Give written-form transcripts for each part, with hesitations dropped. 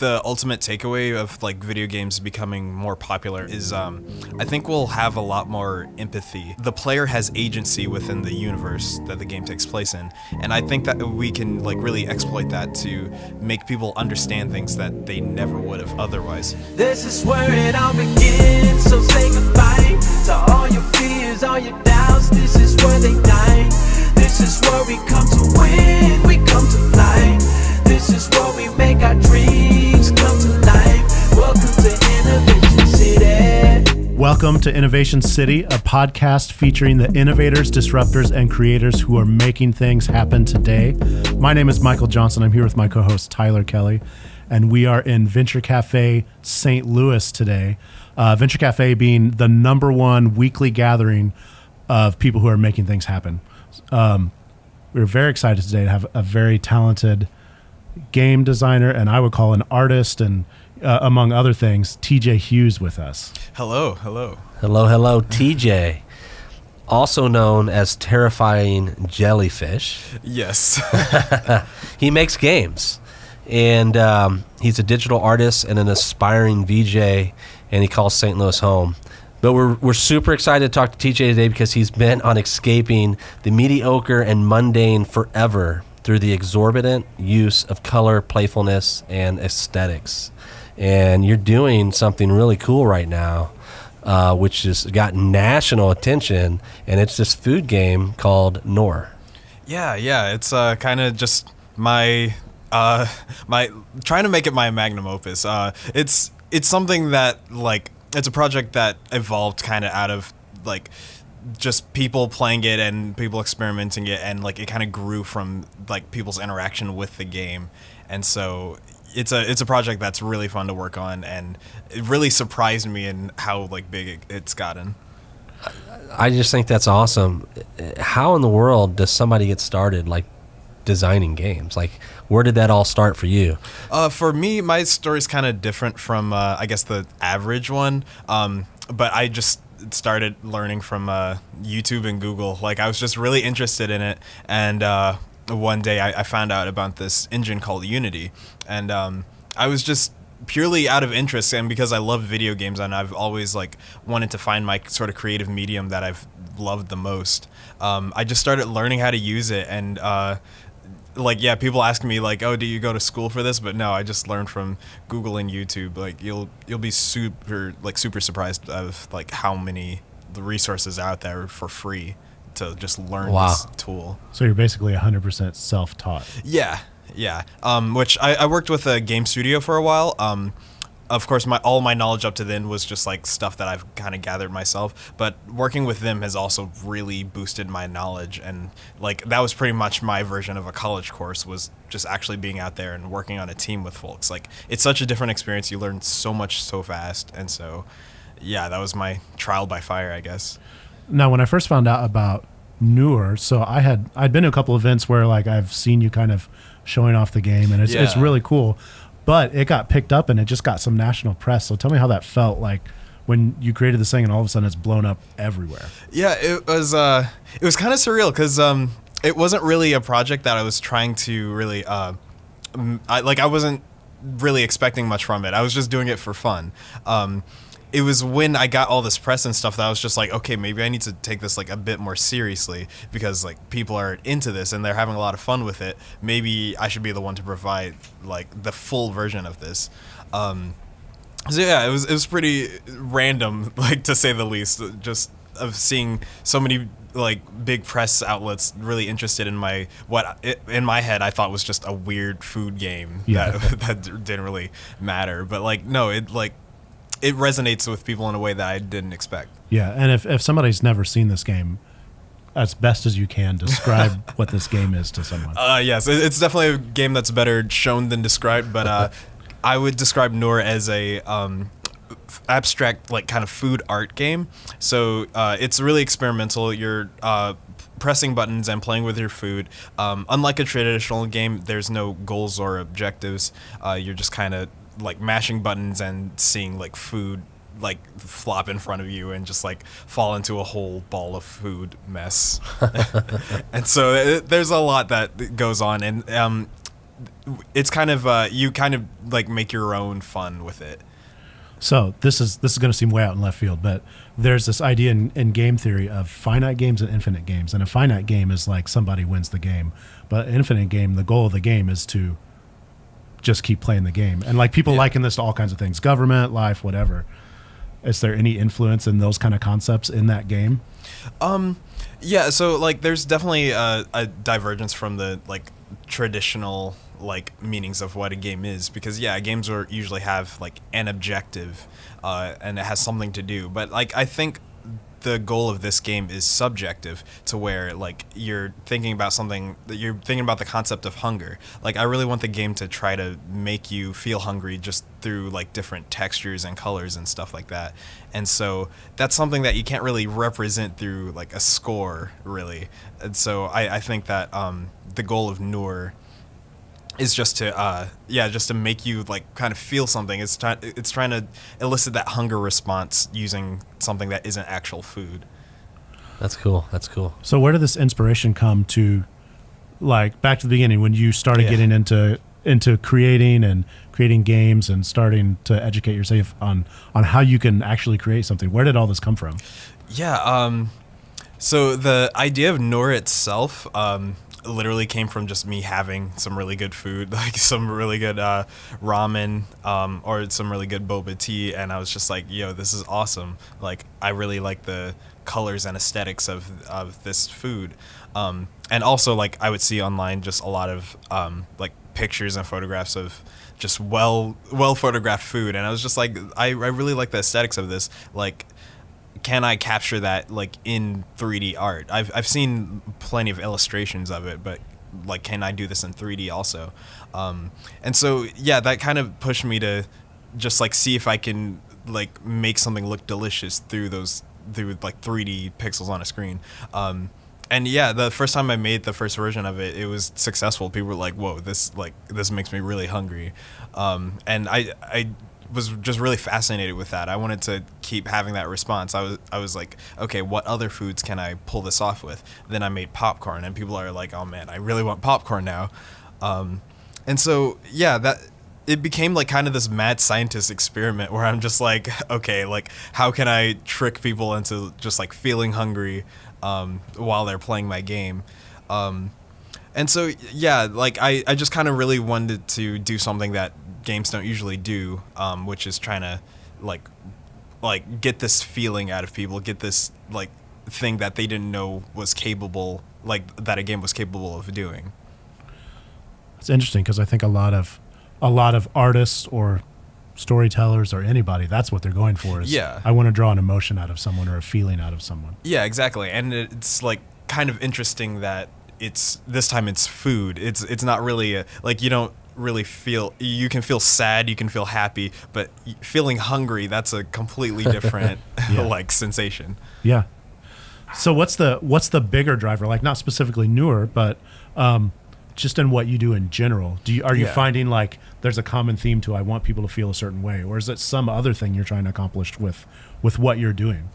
the ultimate takeaway of like video games becoming more popular is I think we'll have a lot more empathy. The player has agency within the universe that the game takes place in, and I think that we can like really exploit that to make people understand things that they never would have otherwise. This is where it all begins, so say goodbye to all your fears, all your doubts. This is where they die. This is where we come to win, we come to fly. This is where we make our dreams come to life. Welcome to Innovation City. Welcome to Innovation City, a podcast featuring the innovators, disruptors, and creators who are making things happen today. My name is Michael Johnson. I'm here with my co-host Tyler Kelly, and we are in Venture Cafe St. Louis today. Venture Cafe being the #1 weekly gathering of people who are making things happen. We're very excited today to have a very talented game designer, and I would call an artist, and among other things, TJ Hughes with us. Hello. Hello, TJ. Also known as Terrifying Jellyfish. Yes. He makes games, and he's a digital artist and an aspiring VJ, and he calls St. Louis home. But we're super excited to talk to TJ today because he's been on escaping the mediocre and mundane forever through the exorbitant use of color, playfulness, and aesthetics. And you're doing something really cool right now, which has got national attention, and it's this food game called Noor. Yeah. It's kind of just my trying to make it my magnum opus. It's something that like it's a project that evolved kind of out of like just people playing it and people experimenting it, and like it kind of grew from like people's interaction with the game. And so it's a project that's really fun to work on, and it really surprised me in how like big it's gotten. I just think that's awesome. How in the world does somebody get started like designing games? Like, where did that all start for you? For me, my story's kind of different from I guess the average one, but I just started learning from YouTube and Google. Like, I was just really interested in it, and one day I found out about this engine called Unity, and I was just purely out of interest, and because I love video games and I've always like wanted to find my sort of creative medium that I've loved the most. I just started learning how to use it, and people ask me like, oh, do you go to school for this? But no, I just learned from Google and YouTube. Like, you'll be super surprised of like how many the resources out there for free to just learn this tool. So you're basically 100% self-taught. Yeah. Which I worked with a game studio for a while. Of course, all my knowledge up to then was just like stuff that I've kind of gathered myself. But working with them has also really boosted my knowledge, and like that was pretty much my version of a college course, was just actually being out there and working on a team with folks. Like, it's such a different experience. You learn so much so fast, and so yeah, that was my trial by fire, I guess. Now, when I first found out about Noor, so I'd been to a couple events where like I've seen you kind of showing off the game, and it's really cool. But it got picked up and it just got some national press. So tell me how that felt like when you created this thing and all of a sudden it's blown up everywhere. Yeah, it was kind of surreal because it wasn't really a project that I was trying to really I wasn't really expecting much from it. I was just doing it for fun. It was when I got all this press and stuff that I was just like, okay, maybe I need to take this like a bit more seriously, because like people are into this and they're having a lot of fun with it. Maybe I should be the one to provide like the full version of this. So yeah, it was pretty random, like, to say the least, just of seeing so many like big press outlets really interested in in my head I thought was just a weird food game that didn't really matter. But like, no, it resonates with people in a way that I didn't expect. Yeah, and if somebody's never seen this game, as best as you can, describe what this game is to someone. Yes, it's definitely a game that's better shown than described, but I would describe Noor as a abstract, like, kind of food art game. So it's really experimental. You're pressing buttons and playing with your food. Unlike a traditional game, there's no goals or objectives. You're just kind of like mashing buttons and seeing like food like flop in front of you and just like fall into a whole ball of food mess. And so there's a lot that goes on, and it's kind of you kind of like make your own fun with it. So this is going to seem way out in left field, but there's this idea in game theory of finite games and infinite games. And a finite game is like somebody wins the game, but an infinite game, the goal of the game is to just keep playing the game. And like people liken this to all kinds of things, government, life, whatever. Is there any influence in those kind of concepts in that game? Yeah, so like there's definitely a divergence from the like traditional like meanings of what a game is, because games are usually have like an objective and it has something to do, but like I think the goal of this game is subjective, to where like you're thinking about something, that you're thinking about the concept of hunger. Like I really want the game to try to make you feel hungry just through like different textures and colors and stuff like that. And so that's something that you can't really represent through like a score, really. And so I think that the goal of Noor is just to make you like kind of feel something. It's trying to elicit that hunger response using something that isn't actual food. That's cool. So where did this inspiration come to, like back to the beginning when you started getting into creating games and starting to educate yourself on how you can actually create something? Where did all this come from? So the idea of Noor itself literally came from just me having some really good food, like some really good ramen or some really good boba tea, and I was just like, yo, this is awesome. Like I really like the colors and aesthetics of this food. And also like I would see online just a lot of like pictures and photographs of just well photographed food, and I was just like, I really like the aesthetics of this. Like, can I capture that like in 3D art? I've seen plenty of illustrations of it, but like, can I do this in 3D also? And so that kind of pushed me to just like see if I can like make something look delicious through like 3D pixels on a screen. And the first time I made the first version of it, it was successful. People were like, whoa, this makes me really hungry. And I was just really fascinated with that. I wanted to keep having that response. I was like, okay, what other foods can I pull this off with? Then I made popcorn, and people are like, oh man, I really want popcorn now. And so that it became like kind of this mad scientist experiment where I'm just like, okay, like how can I trick people into just like feeling hungry while they're playing my game? And so like I just kind of really wanted to do something that games don't usually do, which is trying to like get this feeling out of people, get this like thing that they didn't know was capable, like that a game was capable of doing. It's interesting because I think a lot of artists or storytellers or anybody, that's what they're going for is I want to draw an emotion out of someone or a feeling out of someone. Yeah, exactly. And it's like kind of interesting that this time it's food. It's not really like you don't really feel, you can feel sad, you can feel happy, but feeling hungry, that's a completely different like sensation. Yeah. So what's the bigger driver? Like not specifically Noor, but just in what you do in general. Are you finding like there's a common theme to I want people to feel a certain way, or is it some other thing you're trying to accomplish with what you're doing?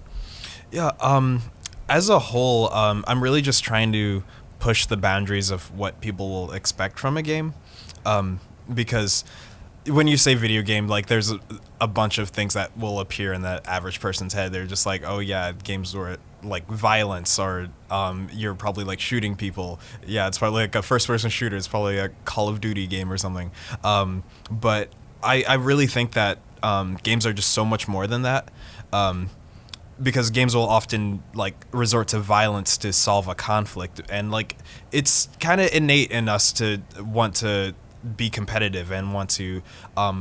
Yeah. As a whole, I'm really just trying to push the boundaries of what people will expect from a game. Because when you say video game, like there's a bunch of things that will appear in the average person's head. They're just like, oh yeah, games were like violence, or you're probably like shooting people. Yeah, it's probably like a first-person shooter. It's probably a Call of Duty game or something. But I really think that games are just so much more than that. Because games will often like resort to violence to solve a conflict, and like it's kind of innate in us to want to be competitive and want to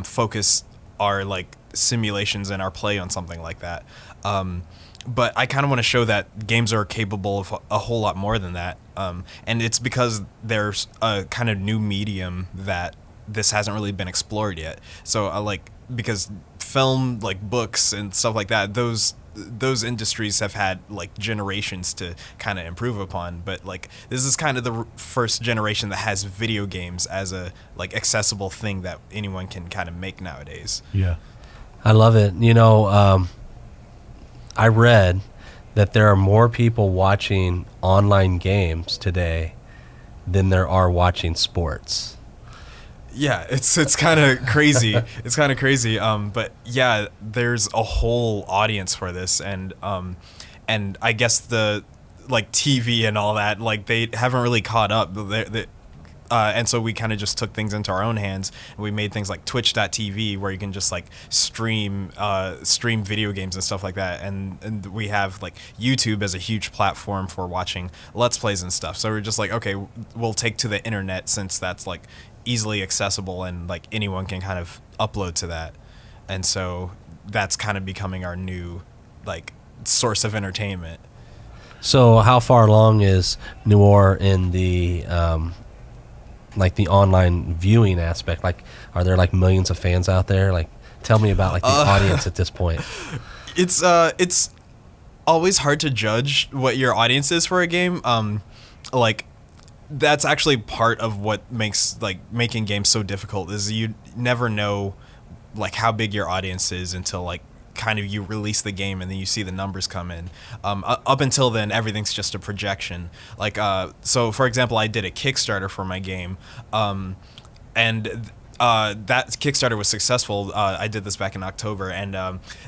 focus our like simulations and our play on something like that. But I kind of want to show that games are capable of a whole lot more than that. And it's because there's a kind of new medium that this hasn't really been explored yet. So because film, like books and stuff like that, those industries have had like generations to kind of improve upon, but like this is kind of the first generation that has video games as a like accessible thing that anyone can kind of make nowadays. Yeah, I love it. I read that there are more people watching online games today than there are watching sports. Yeah, it's kind of crazy. It's kind of crazy. But yeah, there's a whole audience for this, and I guess the like TV and all that, like they haven't really caught up. And so we kind of just took things into our own hands, and we made things like Twitch.tv where you can just like stream video games and stuff like that. And we have like YouTube as a huge platform for watching Let's Plays and stuff. So we're just like, okay, we'll take to the internet since that's like easily accessible and like anyone can kind of upload to that. And so that's kind of becoming our new like source of entertainment. So how far along is Noir in the like the online viewing aspect? Like, are there like millions of fans out there? Like, tell me about like the audience at this point. It's always hard to judge what your audience is for a game. Like that's actually part of what makes like making games so difficult is you never know like how big your audience is until like kind of you release the game and then you see the numbers come in. Up until then, everything's just a projection. Like, so for example, I did a Kickstarter for my game, and that Kickstarter was successful. I did this back in October, and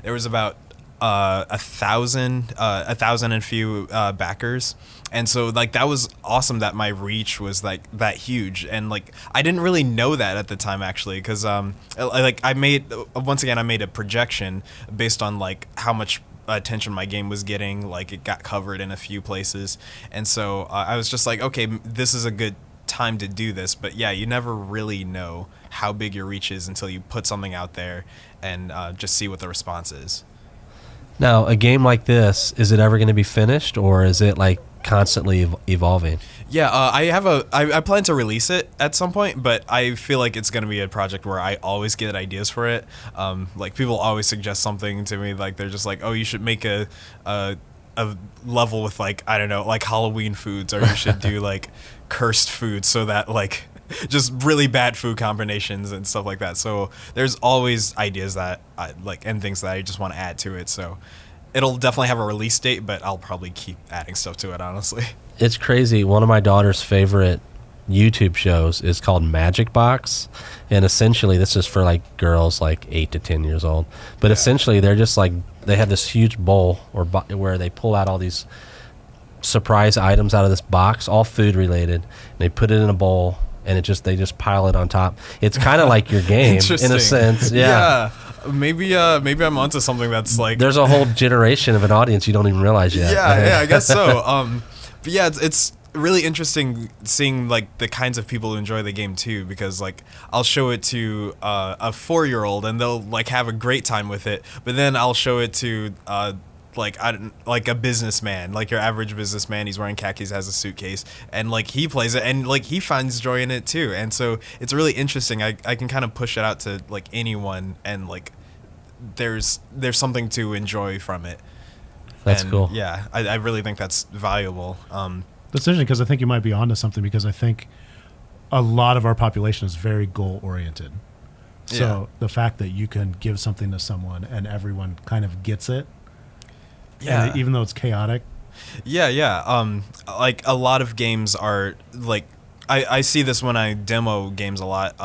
there was about 1,000 and few backers. And so like that was awesome that my reach was like that huge, and like I didn't really know that at the time actually, because like I made a projection based on like how much attention my game was getting. Like it got covered in a few places, and so I was just like, okay, this is a good time to do this. But yeah, you never really know how big your reach is until you put something out there and just see what the response is. Now, a game like this, is it ever going to be finished, or is it like constantly evolving? Yeah, I plan to release it at some point, but I feel like it's going to be a project where I always get ideas for it. Like people always suggest something to me, like they're just like, oh, you should make a level with like, I don't know, like Halloween foods, or you should do like cursed foods, so that like just really bad food combinations and stuff like that. So there's always ideas that I like and things that I just want to add to it. So it'll definitely have a release date, but I'll probably keep adding stuff to it, honestly. It's crazy. One of my daughter's favorite YouTube shows is called Magic Box, and essentially this is for like girls like 8 to 10 years old. But essentially they're just like, they have this huge bowl where they pull out all these surprise items out of this box, all food related, and they put it in a bowl, and they just pile it on top. It's kind of like your game in a sense. Yeah. Maybe I'm onto something that's like, there's a whole generation of an audience you don't even realize yet. Yeah, I guess so. But yeah, it's really interesting seeing like the kinds of people who enjoy the game too, because like I'll show it to a 4-year-old and they'll like have a great time with it, but then I'll show it to like a businessman, like your average businessman. He's wearing khakis, has a suitcase, and like he plays it and like he finds joy in it too. And so it's really interesting. I can kind of push it out to like anyone, and like there's something to enjoy from it. That's cool. Yeah, I really think that's valuable. That's interesting, because I think you might be onto something, because I think a lot of our population is very goal oriented. So the fact that you can give something to someone and everyone kind of gets it, and even though it's chaotic. Yeah. Like a lot of games are like, I see this when I demo games a lot.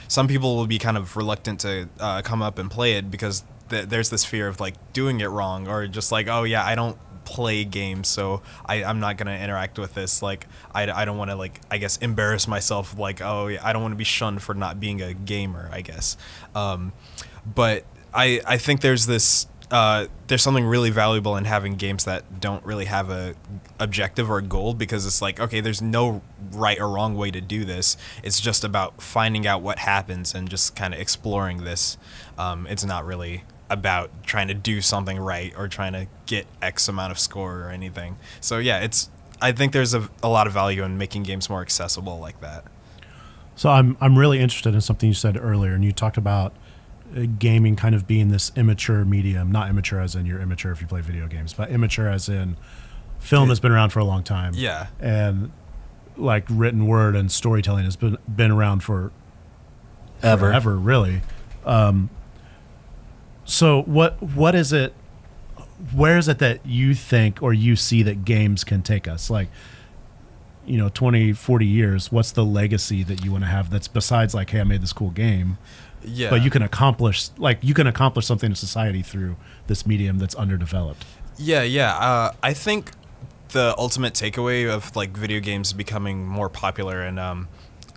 Some people will be kind of reluctant to come up and play it because there's this fear of like doing it wrong, or just like, oh yeah, I don't play games, so I'm not gonna interact with this. Like I don't want to like, I guess, embarrass myself. Like, oh yeah, I don't want to be shunned for not being a gamer, I guess. But I think there's something really valuable in having games that don't really have a objective or a goal, because it's like, okay, there's no right or wrong way to do this. It's just about finding out what happens and just kind of exploring this. It's not really about trying to do something right or trying to get X amount of score or anything. So yeah, I think there's a lot of value in making games more accessible like that. So I'm really interested in something you said earlier, and you talked about gaming kind of being this immature medium. Not immature as in you're immature if you play video games, but immature as in film has been around for a long time. Yeah. And like written word and storytelling has been around forever, really. So what is it, where is it that you think or you see that games can take us? Like, 20, 40 years, what's the legacy that you want to have that's besides like, hey, I made this cool game, Yeah. but you can accomplish something in society through this medium that's underdeveloped. Yeah. I think the ultimate takeaway of like video games becoming more popular and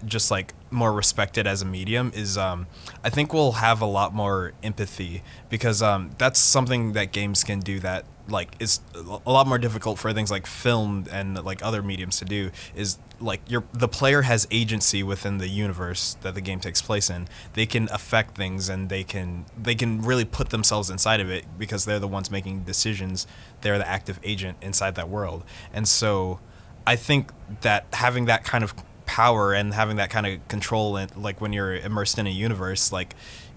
just like more respected as a medium is I think we'll have a lot more empathy because that's something that games can do that like is a lot more difficult for things like film and like other mediums to do is like the player has agency within the universe that the game takes place in. They can affect things and they can really put themselves inside of it because they're the ones making decisions. They're the active agent inside that world. And so I think that having that kind of power and having that kind of control and like when you're immersed in a universe, like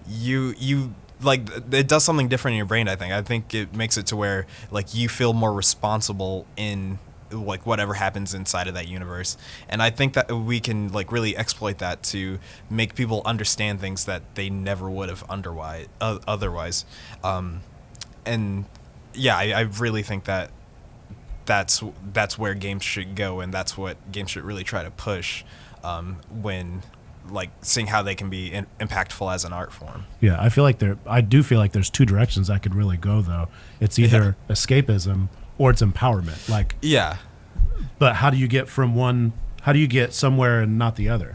you like it does something different in your brain. I think it makes it to where like you feel more responsible in like whatever happens inside of that universe. And I think that we can like really exploit that to make people understand things that they never would have otherwise. And yeah, I really think that that's where games should go, and that's what games should really try to push when like seeing how they can be impactful as an art form. Yeah, I do feel like there's two directions that could really go though. It's either escapism or it's empowerment. Like yeah. But how do you get from one? How do you get somewhere and not the other?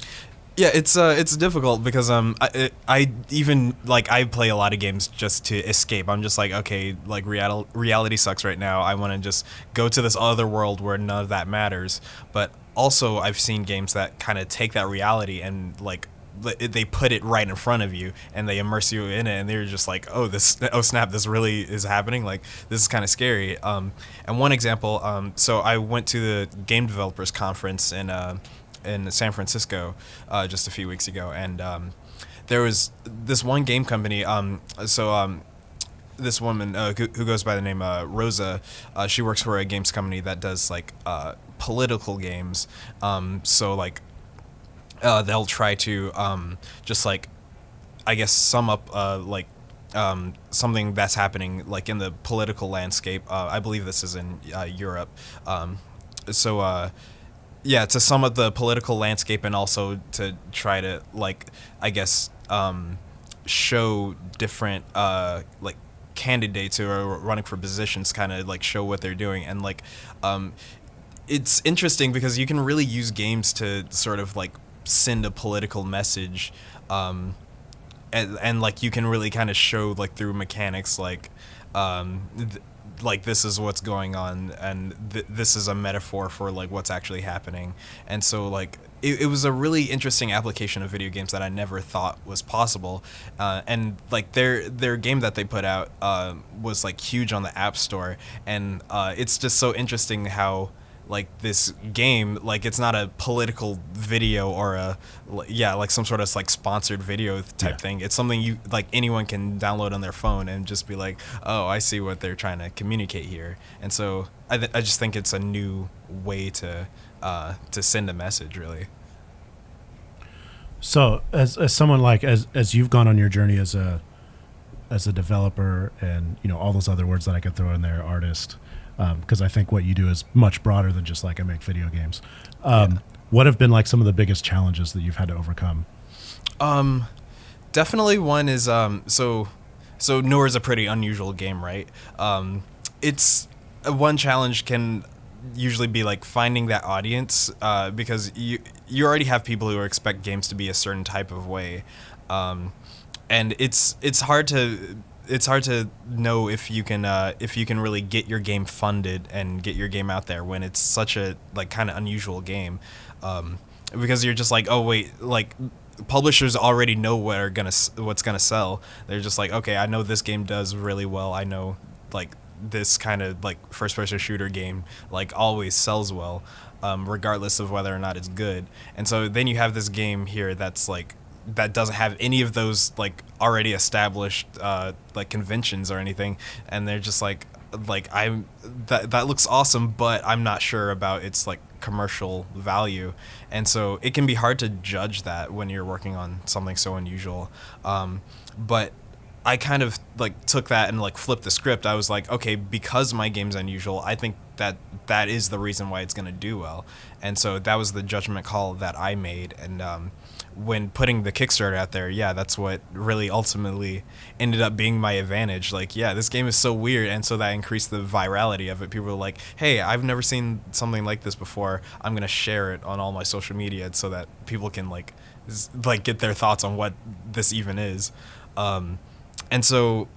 Yeah, it's difficult because I even like I play a lot of games just to escape. I'm just like, okay, like reality sucks right now. I want to just go to this other world where none of that matters. But also I've seen games that kind of take that reality and like they put it right in front of you and they immerse you in it, and they're just like, oh snap, this really is happening. Like this is kind of scary. And one example, so I went to the Game Developers Conference in San Francisco just a few weeks ago, and there was this one game company. This woman who goes by the name Rosa, she works for a games company that does like political games. So like they'll try to just like I guess sum up like something that's happening like in the political landscape. I believe this is in Europe. Yeah, to sum up the political landscape and also to try to like I guess show different like candidates who are running for positions, kind of like show what they're doing. And like it's interesting because you can really use games to sort of like send a political message, and like you can really kind of show like through mechanics like like this is what's going on, and this is a metaphor for like what's actually happening. And so like it was a really interesting application of video games that I never thought was possible. And like their game that they put out was like huge on the App Store, and it's just so interesting how like this game, like it's not a political video or like some sort of like sponsored video type thing. It's something you like anyone can download on their phone and just be like, oh, I see what they're trying to communicate here. And so I just think it's a new way to send a message, really. So as someone like as you've gone on your journey as a developer, and all those other words that I could throw in there, artist, because I think what you do is much broader than just like I make video games. What have been like some of the biggest challenges that you've had to overcome? Definitely one is so Noor is a pretty unusual game, right? It's one challenge can usually be like finding that audience, because you already have people who expect games to be a certain type of way, and it's hard to know if you can really get your game funded and get your game out there when it's such a like kind of unusual game, because you're just like, oh wait, like publishers already know what's gonna sell. They're just like, okay, I know this game does really well. I know like this kind of like first person shooter game like always sells well, regardless of whether or not it's good. And so then you have this game here that's like that doesn't have any of those like already established like conventions or anything, and they're just like that looks awesome, but I'm not sure about its like commercial value. And so it can be hard to judge that when you're working on something so unusual. But I kind of like took that and like flipped the script. I was like, okay, because my game's unusual, I think that is the reason why it's going to do well. And so that was the judgment call that I made. And when putting the Kickstarter out there, yeah, that's what really ultimately ended up being my advantage. Like, yeah, this game is so weird, and so that increased the virality of it. People were like, hey, I've never seen something like this before. I'm going to share it on all my social media so that people can like get their thoughts on what this even is. And so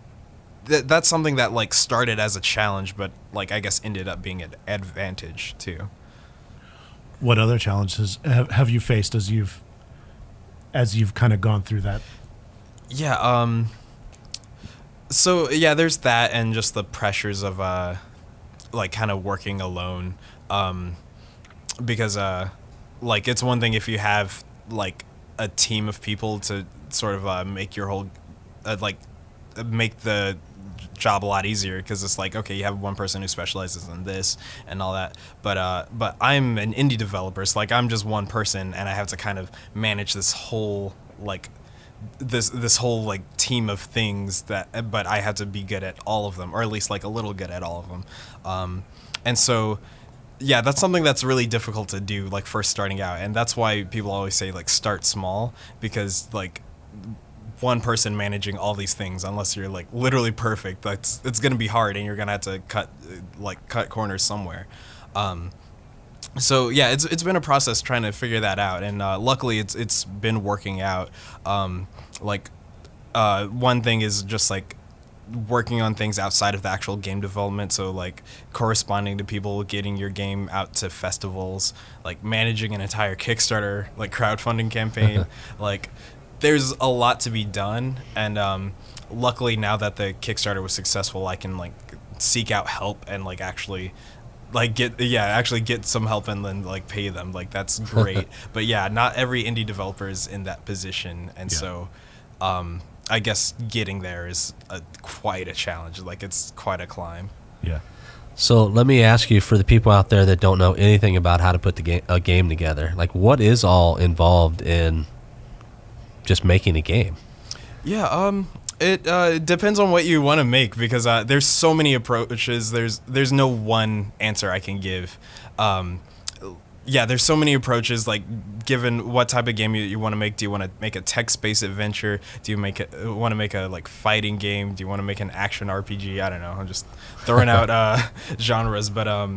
that's something that like started as a challenge, but like I guess ended up being an advantage too. What other challenges have you faced as you've kind of gone through that? Yeah. So yeah, there's that, and just the pressures of like kind of working alone, because like it's one thing if you have like a team of people to sort of make your whole make the job a lot easier, because it's like, okay, you have one person who specializes in this and all that, but I'm an indie developer, so like I'm just one person, and I have to kind of manage this whole like this whole like team of things but I have to be good at all of them, or at least like a little good at all of them, and so yeah, that's something that's really difficult to do like first starting out, and that's why people always say like start small, because like one person managing all these things, unless you're like literally perfect, it's gonna be hard, and you're gonna have to cut corners somewhere. So yeah, it's been a process trying to figure that out, and luckily it's been working out. One thing is just like working on things outside of the actual game development, so like corresponding to people, getting your game out to festivals, like managing an entire Kickstarter like crowdfunding campaign. Like there's a lot to be done, and luckily now that the Kickstarter was successful, I can like seek out help and like actually like get some help and then like pay them. Like that's great. But yeah, not every indie developer is in that position, and so I guess getting there is quite a challenge. Like it's quite a climb. Yeah. So let me ask you, for the people out there that don't know anything about how to put a game together, like what is all involved in just making a game? Yeah, it depends on what you want to make, because there's so many approaches. There's no one answer I can give. Yeah, there's so many approaches, like given what type of game you want to make. Do you want to make a text-based adventure? Do you want to make a like fighting game? Do you want to make an action RPG? I don't know. I'm just throwing out genres, but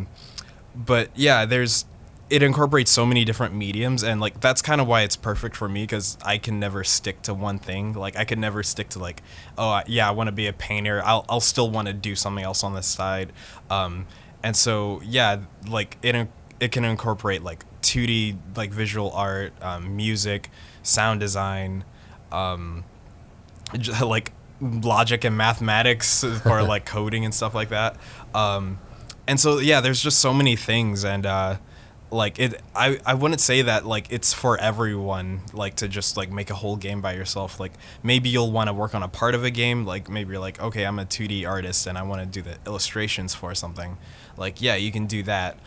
yeah, it incorporates so many different mediums, and like that's kind of why it's perfect for me, because I can never stick to one thing. Like I could never stick to like, oh yeah, I want to be a painter. I'll still want to do something else on the side, and so yeah, like it can incorporate like 2D like visual art, music, sound design, like logic and mathematics for like coding and stuff like that, and so yeah, there's just so many things, and like I wouldn't say that like it's for everyone, like to just like make a whole game by yourself. Like maybe you'll want to work on a part of a game, like maybe you're like, okay, I'm a 2D artist and I want to do the illustrations for something. Like yeah, you can do that.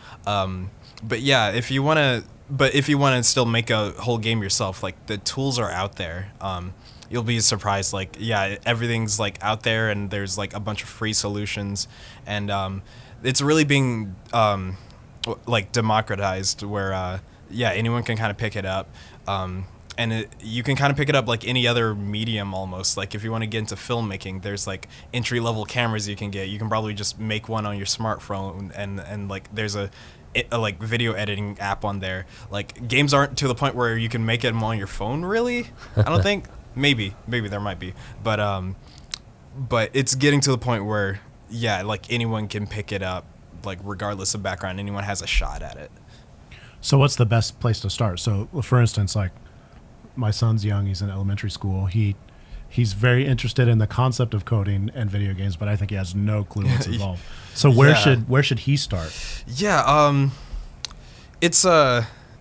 But yeah, if you want to still make a whole game yourself, like the tools are out there. You'll be surprised, like yeah, everything's like out there, and there's like a bunch of free solutions, and it's really being like democratized, where yeah, anyone can kind of pick it up, and you can kind of pick it up like any other medium almost. Like if you want to get into filmmaking, there's like entry-level cameras you can get. You can probably just make one on your smartphone, and like there's a like video editing app on there. Like games aren't to the point where you can make them on your phone, really. I don't think. Maybe there might be, but it's getting to the point where yeah, like anyone can pick it up, like regardless of background. Anyone has a shot at it. So what's the best place to start? So for instance, like my son's young, he's in elementary school. He's very interested in the concept of coding and video games, but I think he has no clue what's involved. So where should he start? Yeah, it's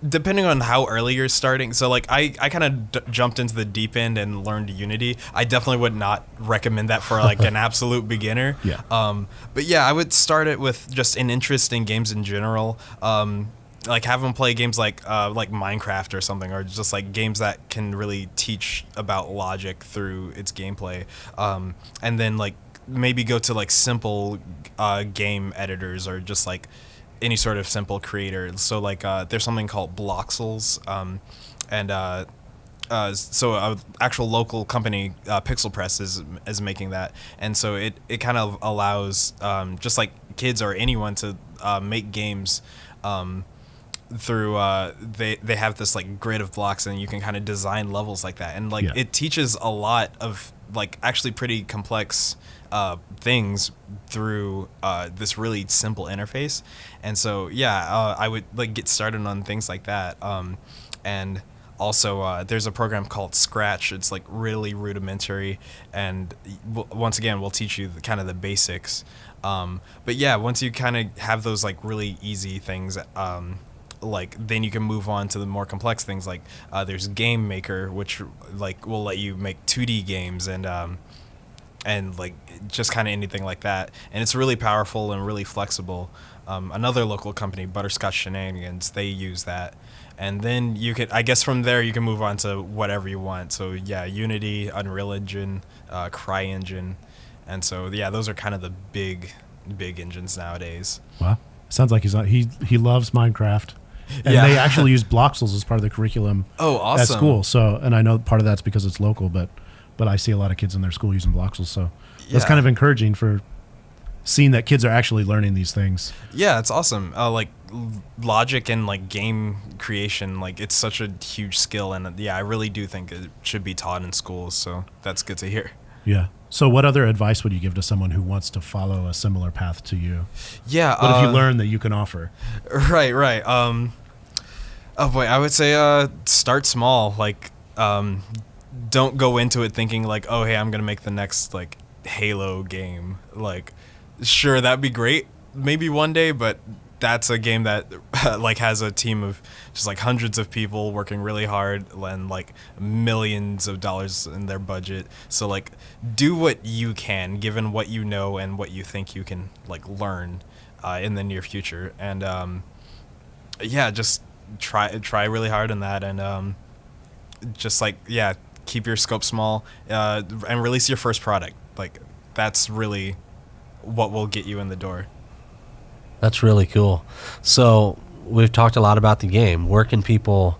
depending on how early you're starting. So like I kind of jumped into the deep end and learned Unity. I definitely would not recommend that for like an absolute beginner. Yeah. But yeah, I would start it with just an interest in games in general. like have them play games like Minecraft or something, or just like games that can really teach about logic through its gameplay, and then like maybe go to like simple game editors or just like any sort of simple creator. So like there's something called Bloxels, and so an actual local company, Pixel Press, is making that, and so it kind of allows just like kids or anyone to make games through they have this like grid of blocks, and you can kind of design levels like that, and like it teaches a lot of like actually pretty complex things through this really simple interface. And so I would like get started on things like that, and also there's a program called Scratch. It's like really rudimentary, and once again we'll teach you kind of the basics, but yeah, once you kind of have those like really easy things, like then you can move on to the more complex things, like there's Game Maker, which like will let you make 2D games, and like just kind of anything like that, and it's really powerful and really flexible. Another local company, Butterscotch Shenanigans, they use that, and then you could, I guess from there you can move on to whatever you want. So yeah, Unity, Unreal Engine, CryEngine, and so yeah, those are kind of the big engines nowadays. Wow, sounds like he loves Minecraft. And they actually use Bloxels as part of the curriculum at school. So, and I know part of that's because it's local, but I see a lot of kids in their school using Bloxels. So that's kind of encouraging for seeing that kids are actually learning these things. Yeah, it's awesome. Like logic and like game creation, like it's such a huge skill, and I really do think it should be taught in schools. So that's good to hear. Yeah. So what other advice would you give to someone who wants to follow a similar path to you? Yeah. What have you learned that you can offer? Right. Oh boy, I would say start small. Like don't go into it thinking like, oh hey, I'm gonna make the next like Halo game. Like sure, that'd be great maybe one day, but that's a game that like has a team of just like hundreds of people working really hard and like millions of dollars in their budget. So like do what you can given what you know and what you think you can like learn in the near future, and just try really hard in that, and just like keep your scope small, and release your first product. Like that's really what will get you in the door. That's really cool. So we've talked a lot about the game. Where can people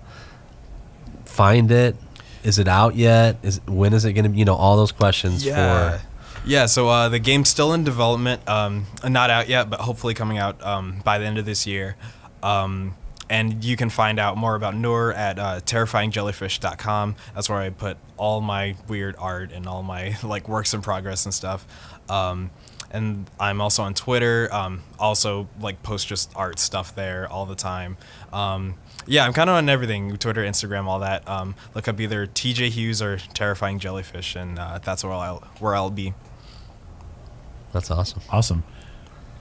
find it? Is it out yet? When is it going to, all those questions for... Yeah, so the game's still in development, not out yet, but hopefully coming out by the end of this year. And you can find out more about Noor at terrifyingjellyfish.com. That's where I put all my weird art and all my like works in progress and stuff. And I'm also on Twitter. Also like post just art stuff there all the time. I'm kind of on everything: Twitter, Instagram, all that. Look up either TJ Hughes or Terrifying Jellyfish, and that's where I'll be. That's awesome. Awesome.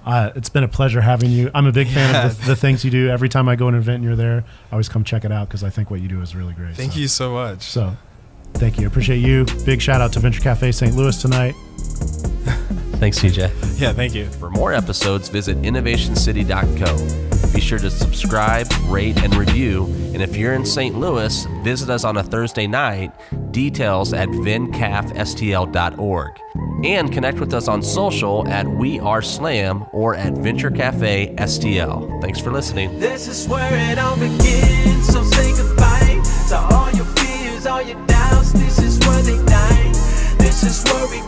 It's been a pleasure having you. I'm a big fan of the things you do. Every time I go to an event and you're there, I always come check it out because I think what you do is really great. Thank you so much. So, thank you. I appreciate you. Big shout out to Venture Cafe St. Louis tonight. Thanks, TJ. Yeah, thank you. For more episodes, visit innovationcity.co. Be sure to subscribe, rate, and review. And if you're in St. Louis, visit us on a Thursday night. Details at vencafstl.org. And connect with us on social at We Are Slam or at Venture Cafe STL. Thanks for listening. This is where it all begins, so say goodbye to all your fears, all your doubts. This is where they die. This is where we